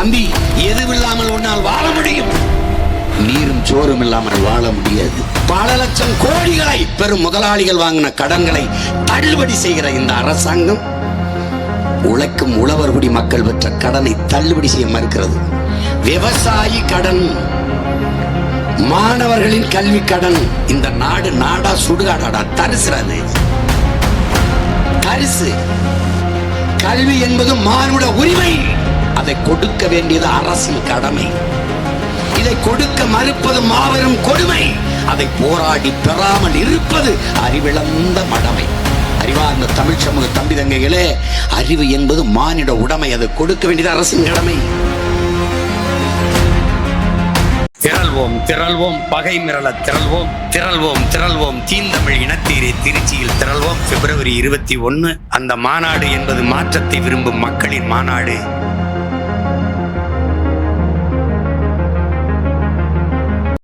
தம்பி, எதுவில்லாமல் உன்னால் வாழ முடியும், நீரும் சோறும் இல்லாமல் வாழ முடியாது. பல லட்சம் கோடிகளை பெரும் முதலாளிகள் வாங்கின கடன்களை தள்ளுபடி செய்கிற இந்த அரசாங்கம் உழைக்கும் உழவர்குடி மக்கள் பெற்ற கடனை தள்ளுபடி செய்ய மறுக்கிறது. விவசாயி கடன், மாணவர்களின் கல்வி கடன். இந்த நாடு நாடா சுடுகாடாடா, தரிசுறது தரிசு. கல்வி என்பது மானுட உரிமை, அதை கொடுக்க வேண்டியது அரசின் கடமை. இதை கொடுக்க மறுப்பது மாபெரும் கொடுமை. அதை போராடி பெறாமல் இருப்பது அறிவிழந்த மடமை. அறிவார்ந்த தமிழ் சமூக தம்பி தங்கைகளே, அறிவு என்பது மானிட உடைமை, அதை கொடுக்க வேண்டியது அரசின் கடமை. திரள்வோம் திரள்வோம், பகை மிரள திரள்வோம், திரள்வோம் திரள்வோம், தீந்தமிழ் இனத்தீரை திருச்சியில் திரள்வோம். February 21 அந்த மாநாடு என்பது மாற்றத்தை விரும்பும் மக்களின் மாநாடு.